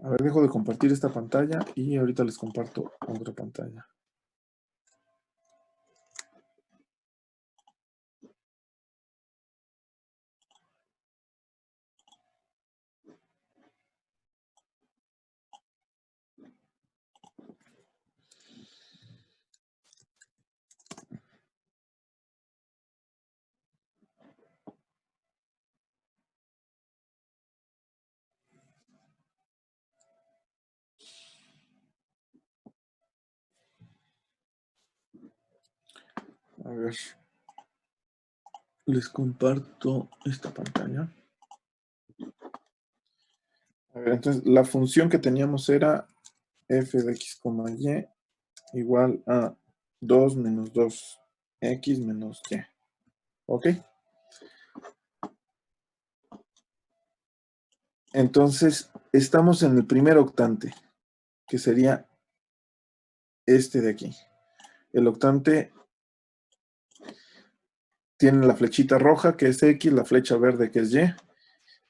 A ver, dejo de compartir esta pantalla y ahorita les comparto otra pantalla. A ver, les comparto esta pantalla. A ver, entonces la función que teníamos era f de x, y igual a 2 menos 2x menos y. ¿Ok? Entonces, estamos en el primer octante, que sería este de aquí. El octante tiene la flechita roja, que es x, la flecha verde, que es y.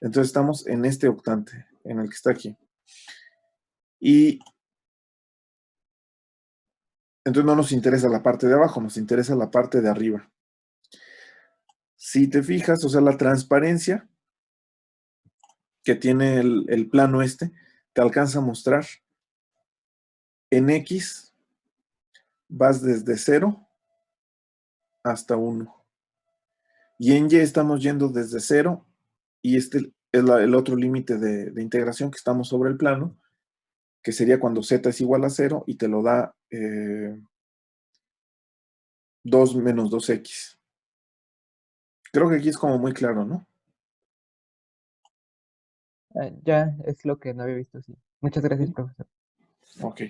Entonces, estamos en este octante, en el que está aquí. Y entonces no nos interesa la parte de abajo, nos interesa la parte de arriba. Si te fijas, o sea, la transparencia que tiene el plano este, te alcanza a mostrar en X, vas desde 0 hasta 1. Y en Y estamos yendo desde 0 y este es el otro límite de integración que estamos sobre el plano, que sería cuando Z es igual a 0 y te lo da 2 menos 2x. Creo que aquí es como muy claro, ¿no? Ya es lo que no había visto, sí. Muchas gracias, Sí. profesor. Ok.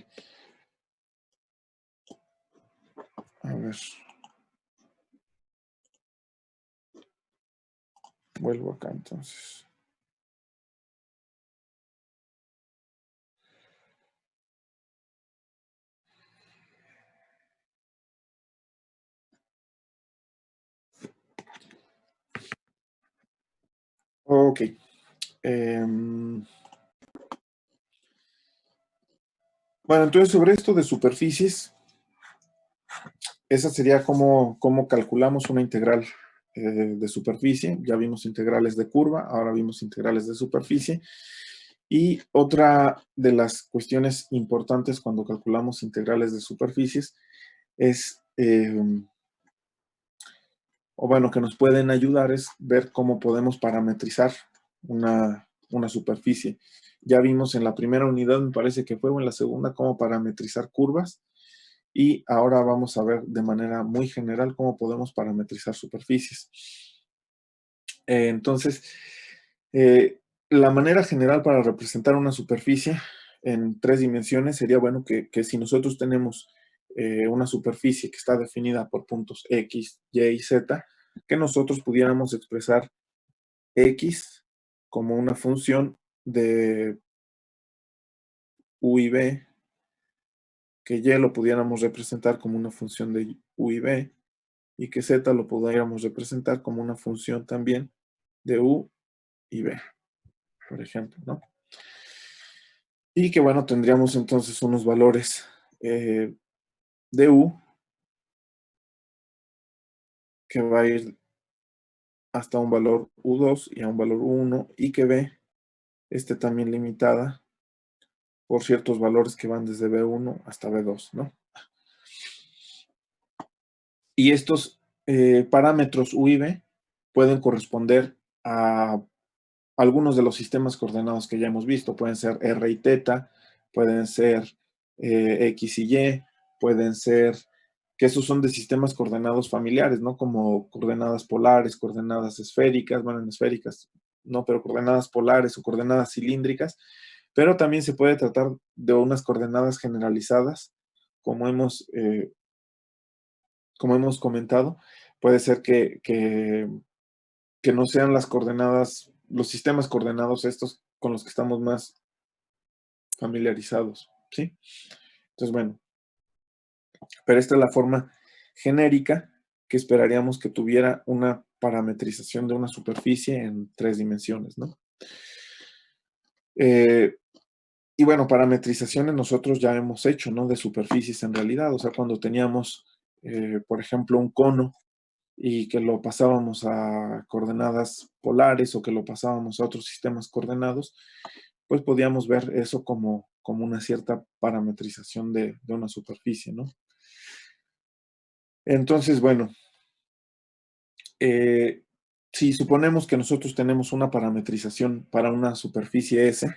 A ver. Vuelvo acá entonces. Ok. Bueno, entonces sobre esto de superficies, esa sería como calculamos una integral de superficie. Ya vimos integrales de curva, ahora vimos integrales de superficie. Y otra de las cuestiones importantes cuando calculamos integrales de superficies es, o bueno, que nos pueden ayudar es ver cómo podemos parametrizar una superficie. Ya vimos en la primera unidad, me parece que fue, o en la segunda, cómo parametrizar curvas. Y ahora vamos a ver de manera muy general cómo podemos parametrizar superficies. Entonces, la manera general para representar una superficie en 3 dimensiones sería, bueno, que si nosotros tenemos una superficie que está definida por puntos X, Y y Z, que nosotros pudiéramos expresar X como una función de U y B, que Y lo pudiéramos representar como una función de U y B, y que Z lo pudiéramos representar como una función también de U y B, por ejemplo, ¿no? Y que, bueno, tendríamos entonces unos valores de U que va a ir hasta un valor U2 y a un valor U1, y que B esté también limitada por ciertos valores que van desde B1 hasta B2, ¿no? Y estos parámetros U y B pueden corresponder a algunos de los sistemas coordenados que ya hemos visto. Pueden ser R y teta, pueden ser X y Y, pueden ser, que esos son de sistemas coordenados familiares, ¿no? Como coordenadas polares, coordenadas esféricas, bueno, en esféricas, no, pero coordenadas polares o coordenadas cilíndricas. Pero también se puede tratar de unas coordenadas generalizadas, como hemos comentado. Puede ser que no sean las coordenadas, los sistemas coordenados estos con los que estamos más familiarizados, ¿sí? Entonces, bueno, pero esta es la forma genérica que esperaríamos que tuviera una parametrización de una superficie en 3 dimensiones, ¿no? Y bueno, parametrizaciones nosotros ya hemos hecho, ¿no? De superficies en realidad, o sea, cuando teníamos, por ejemplo, un cono y que lo pasábamos a coordenadas polares o que lo pasábamos a otros sistemas coordenados, pues podíamos ver eso como una cierta parametrización de una superficie, ¿no? Entonces, bueno, eh, si suponemos que nosotros tenemos una parametrización para una superficie S,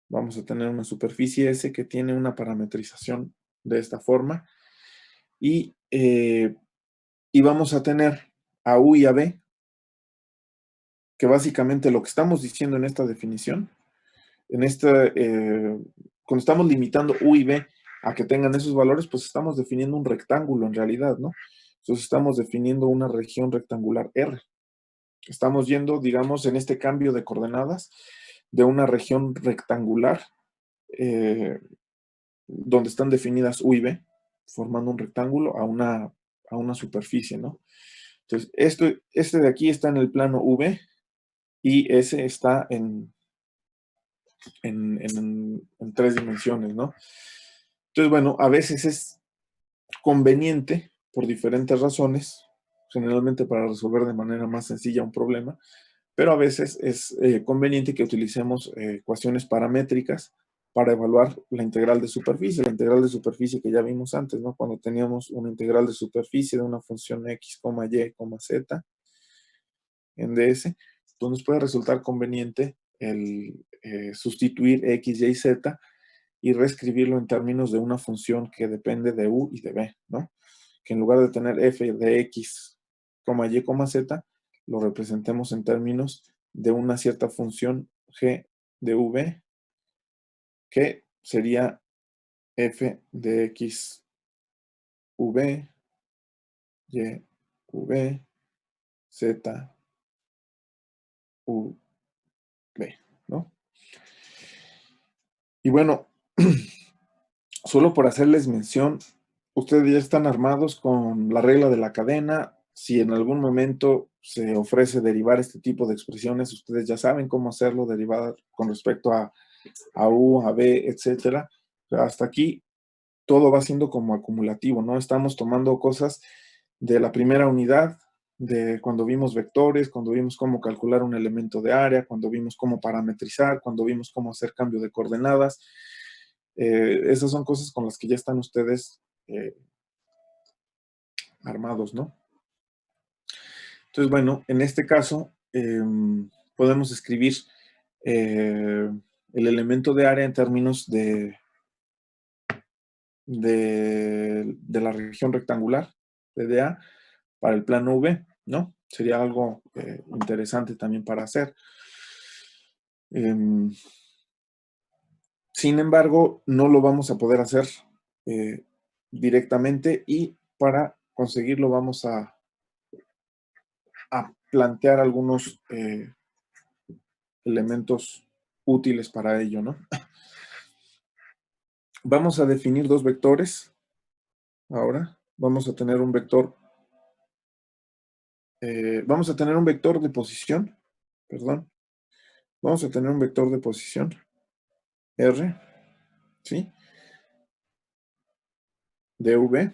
vamos a tener una superficie S que tiene una parametrización de esta forma y vamos a tener a U y a B, que básicamente lo que estamos diciendo en esta definición, en esta, cuando estamos limitando U y B a que tengan esos valores, pues estamos definiendo un rectángulo en realidad, ¿no? Entonces estamos definiendo una región rectangular R. Estamos yendo, digamos, en este cambio de coordenadas de una región rectangular eh, donde están definidas U y B, formando un rectángulo a una superficie, ¿no? Entonces, este de aquí está en el plano V y ese está en tres dimensiones, ¿no? Entonces, bueno, a veces es conveniente, por diferentes razones, generalmente para resolver de manera más sencilla un problema, pero a veces es conveniente que utilicemos ecuaciones paramétricas para evaluar la integral de superficie, la integral de superficie que ya vimos antes, ¿no? Cuando teníamos una integral de superficie de una función x, y, z en ds, entonces nos puede resultar conveniente el sustituir x, y, z y reescribirlo en términos de una función que depende de u y de b, ¿no? Que en lugar de tener f de x, y, z, lo representemos en términos de una cierta función g de v, que sería f de x v, y v, z u v, ¿no? Y bueno, solo por hacerles mención, ustedes ya están armados con la regla de la cadena. Si en algún momento se ofrece derivar este tipo de expresiones, ustedes ya saben cómo hacerlo, derivar con respecto a U, a B, etcétera. Hasta aquí todo va siendo como acumulativo, ¿no? Estamos tomando cosas de la primera unidad, de cuando vimos vectores, cuando vimos cómo calcular un elemento de área, cuando vimos cómo parametrizar, cuando vimos cómo hacer cambio de coordenadas. Esas son cosas con las que ya están ustedes armados, ¿no? Entonces, bueno, en este caso podemos escribir el elemento de área en términos de la región rectangular de DA para el plano V, ¿no? Sería algo interesante también para hacer. Sin embargo, no lo vamos a poder hacer directamente y para conseguirlo vamos a plantear algunos elementos útiles para ello, ¿no? Vamos a definir dos vectores. Ahora vamos a tener un vector, vamos a tener un vector de posición, perdón, vamos a tener un vector de posición, R, ¿sí? dv.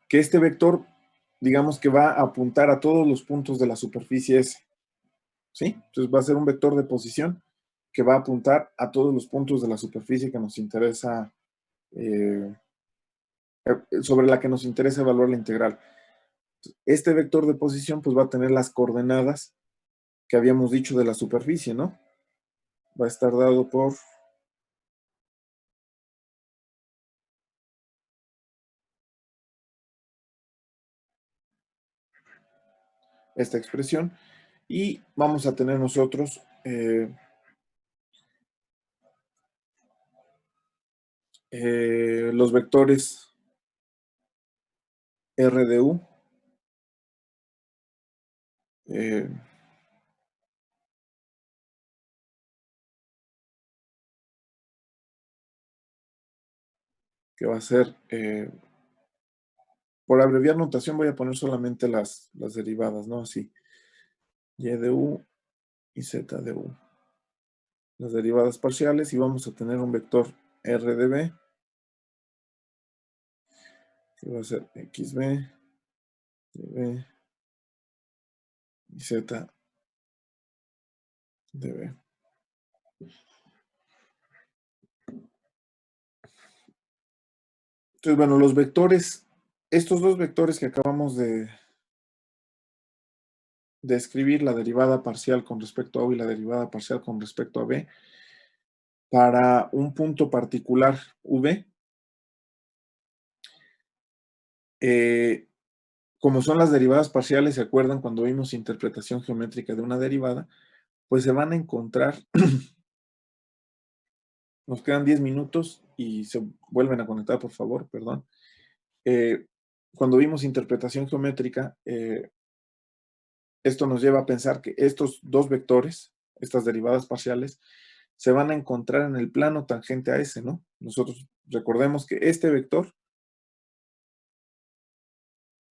Que este vector, digamos que va a apuntar a todos los puntos de la superficie S, ¿sí? Entonces va a ser un vector de posición que va a apuntar a todos los puntos de la superficie que nos interesa, sobre la que nos interesa evaluar la integral. Este vector de posición pues va a tener las coordenadas que habíamos dicho de la superficie, ¿no? Va a estar dado por esta expresión y vamos a tener nosotros los vectores R de U, eh, que va a ser por abreviar notación voy a poner solamente las derivadas, ¿no? Así, y de u y z de u. Las derivadas parciales y vamos a tener un vector r de b, que va a ser xb, db y z de b. Entonces, bueno, los vectores, estos dos vectores que acabamos de escribir, la derivada parcial con respecto a u y la derivada parcial con respecto a b, para un punto particular v, como son las derivadas parciales, ¿se acuerdan cuando vimos interpretación geométrica de una derivada? Pues se van a encontrar, nos quedan 10 minutos y se vuelven a conectar, por favor, perdón. Cuando vimos interpretación geométrica, esto nos lleva a pensar que estos dos vectores, estas derivadas parciales, se van a encontrar en el plano tangente a ese, ¿no? Nosotros recordemos que este vector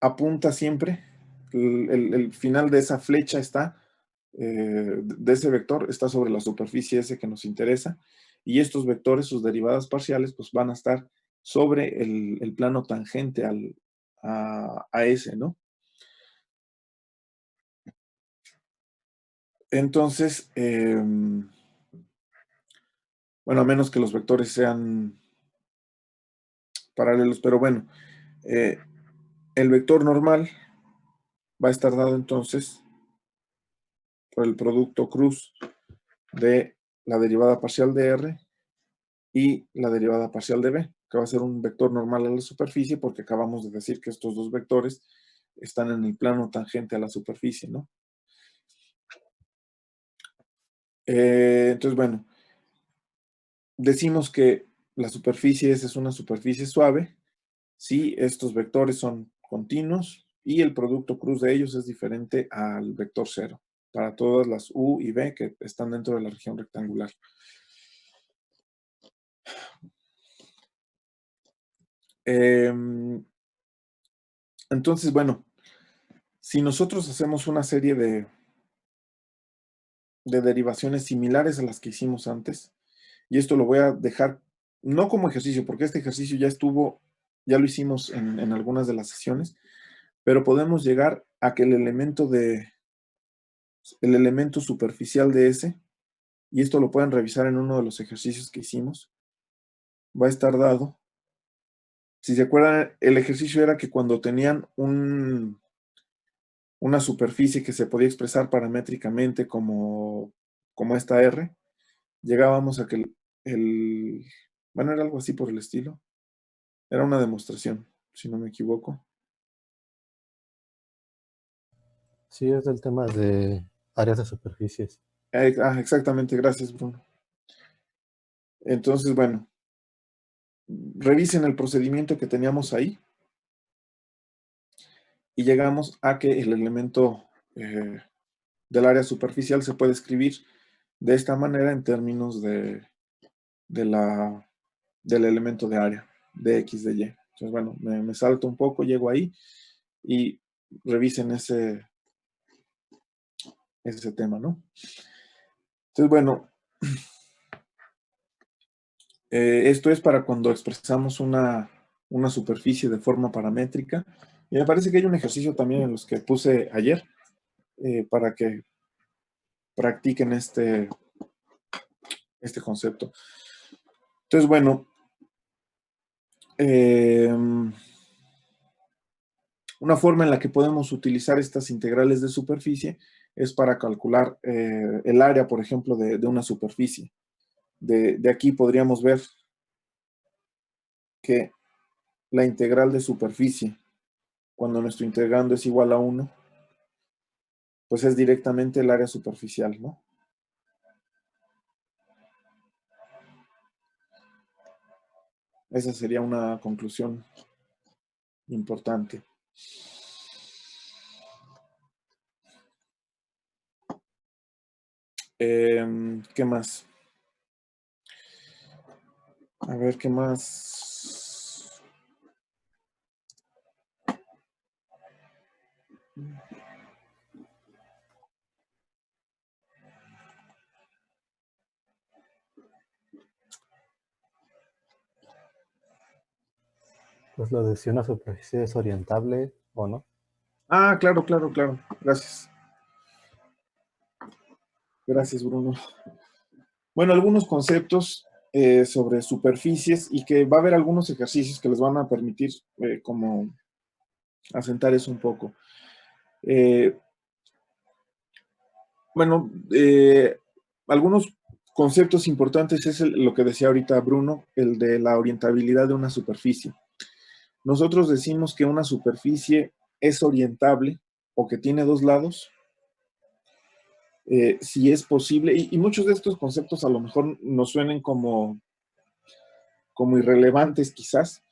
apunta siempre, el final de esa flecha está, de ese vector, está sobre la superficie S que nos interesa, y estos vectores, sus derivadas parciales, pues van a estar sobre el plano tangente a ese, ¿no? Entonces, bueno, a menos que los vectores sean paralelos, pero bueno, el vector normal va a estar dado entonces por el producto cruz de la derivada parcial de R y la derivada parcial de B, que va a ser un vector normal a la superficie porque acabamos de decir que estos dos vectores están en el plano tangente a la superficie, ¿no? Entonces, bueno, decimos que la superficie es una superficie suave si estos vectores son continuos y el producto cruz de ellos es diferente al vector cero para todas las u y b que están dentro de la región rectangular. Entonces, bueno, si nosotros hacemos una serie de derivaciones similares a las que hicimos antes, y esto lo voy a dejar no como ejercicio, porque este ejercicio ya estuvo, ya lo hicimos en algunas de las sesiones, pero podemos llegar a que el elemento superficial de ese, y esto lo pueden revisar en uno de los ejercicios que hicimos, va a estar dado. Si se acuerdan, el ejercicio era que cuando tenían una superficie que se podía expresar paramétricamente como esta R, llegábamos a que bueno, era algo así por el estilo. Era una demostración, si no me equivoco. Sí, es el tema de áreas de superficies. Exactamente, gracias, Bruno. Entonces, bueno, revisen el procedimiento que teníamos ahí y llegamos a que el elemento del área superficial se puede escribir de esta manera en términos del elemento de área, de X, de Y. Entonces, bueno, me salto un poco, llego ahí y revisen ese tema, ¿no? Entonces, bueno, esto es para cuando expresamos una superficie de forma paramétrica. Y me parece que hay un ejercicio también en los que puse ayer para que practiquen este concepto. Entonces, bueno, una forma en la que podemos utilizar estas integrales de superficie es para calcular el área, por ejemplo, de una superficie. De aquí podríamos ver que la integral de superficie, cuando nuestro integrando es igual a 1, pues es directamente el área superficial, ¿no? Esa sería una conclusión importante. ¿Qué más? A ver, ¿qué más? Pues lo de si una superficie es orientable o no. Ah, claro, claro, claro. Gracias. Gracias, Bruno. Bueno, algunos conceptos sobre superficies y que va a haber algunos ejercicios que les van a permitir como asentar eso un poco. Eh, bueno, algunos conceptos importantes es lo que decía ahorita Bruno, el de la orientabilidad de una superficie. Nosotros decimos que una superficie es orientable o que tiene dos lados, si es posible, y muchos de estos conceptos a lo mejor nos suenen como irrelevantes quizás,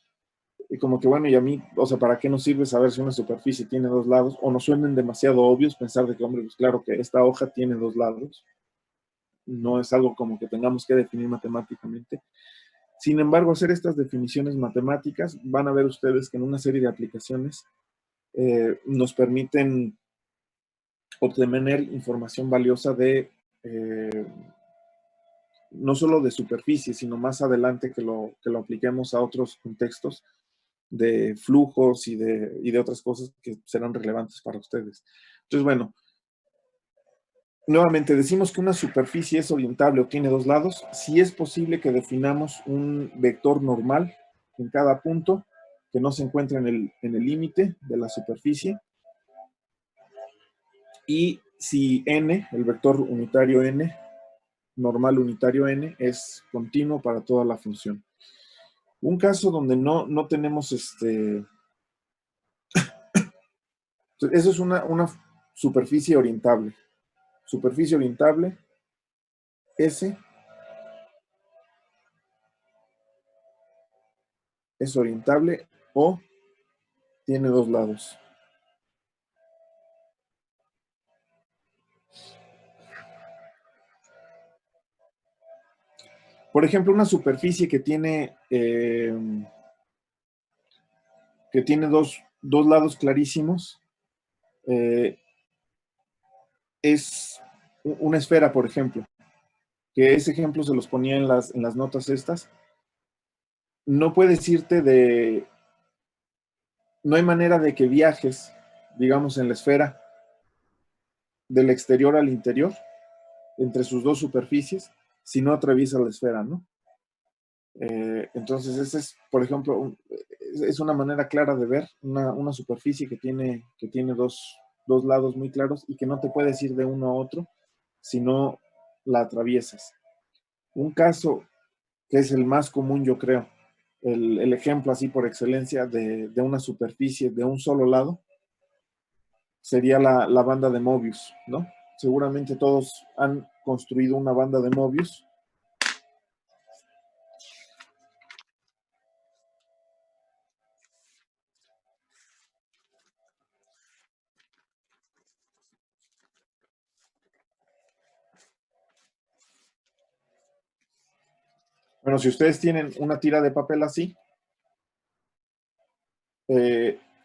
y como que bueno, y a mí, o sea, ¿para qué nos sirve saber si una superficie tiene dos lados? O nos suenen demasiado obvios pensar de que, hombre, pues claro que esta hoja tiene dos lados, no es algo como que tengamos que definir matemáticamente. Sin embargo, hacer estas definiciones matemáticas, van a ver ustedes que en una serie de aplicaciones nos permiten obtener información valiosa de no solo de superficie, sino más adelante que lo apliquemos a otros contextos de flujos y de otras cosas que serán relevantes para ustedes. Entonces, bueno, nuevamente decimos que una superficie es orientable o tiene dos lados, si es posible que definamos un vector normal en cada punto que no se encuentre en el límite de la superficie, y si n, el vector unitario n, normal unitario n, es continuo para toda la función. Un caso donde no tenemos eso es una superficie orientable. Superficie orientable, S, es orientable o tiene dos lados. Por ejemplo, una superficie que tiene dos lados clarísimos es una esfera, por ejemplo, que ese ejemplo se los ponía en las notas estas. No puedes irte no hay manera de que viajes, digamos, en la esfera del exterior al interior, entre sus dos superficies, si no atraviesa la esfera, ¿no? Entonces, ese es, por ejemplo, es una manera clara de ver una superficie que tiene dos lados muy claros y que no te puedes ir de uno a otro si no la atraviesas. Un caso que es el más común, yo creo, el ejemplo así por excelencia de una superficie de un solo lado, sería la banda de Mobius, ¿no? Seguramente todos han construido una banda de Mobius. Bueno, si ustedes tienen una tira de papel así,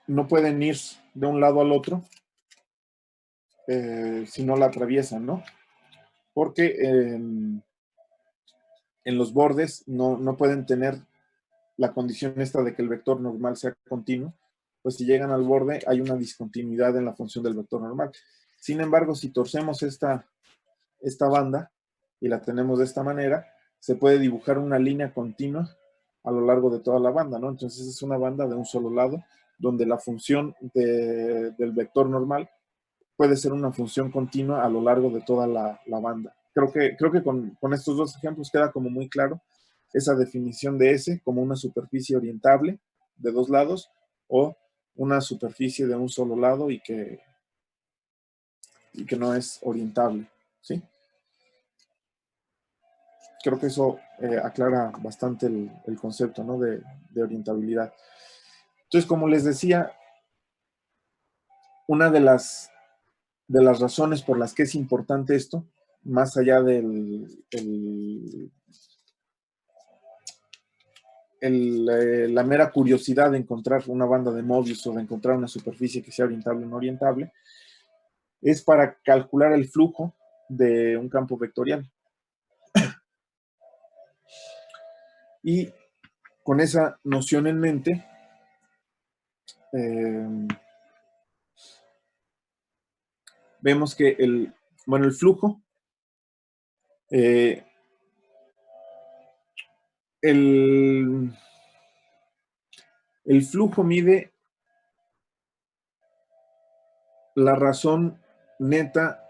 no pueden ir de un lado al otro si no la atraviesan, ¿no? Porque en los bordes no pueden tener la condición esta de que el vector normal sea continuo, pues si llegan al borde hay una discontinuidad en la función del vector normal. Sin embargo, si torcemos esta banda y la tenemos de esta manera, se puede dibujar una línea continua a lo largo de toda la banda, ¿no? Entonces es una banda de un solo lado, donde la función del vector normal puede ser una función continua a lo largo de toda la banda. Creo que con estos dos ejemplos queda como muy claro esa definición de S como una superficie orientable de dos lados o una superficie de un solo lado y que no es orientable, ¿sí? Creo que eso aclara bastante el concepto, ¿no? de orientabilidad. Entonces, como les decía, una de las razones por las que es importante esto, más allá la mera curiosidad de encontrar una banda de Mobius o de encontrar una superficie que sea orientable o no orientable, es para calcular el flujo de un campo vectorial. Y con esa noción en mente, vemos que el flujo, el flujo mide la razón neta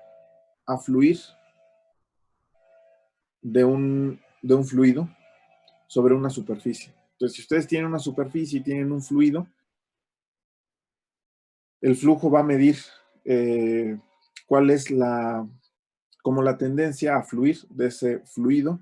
a fluir de un fluido sobre una superficie. Entonces, si ustedes tienen una superficie y tienen un fluido, el flujo va a medir cuál es como la tendencia a fluir de ese fluido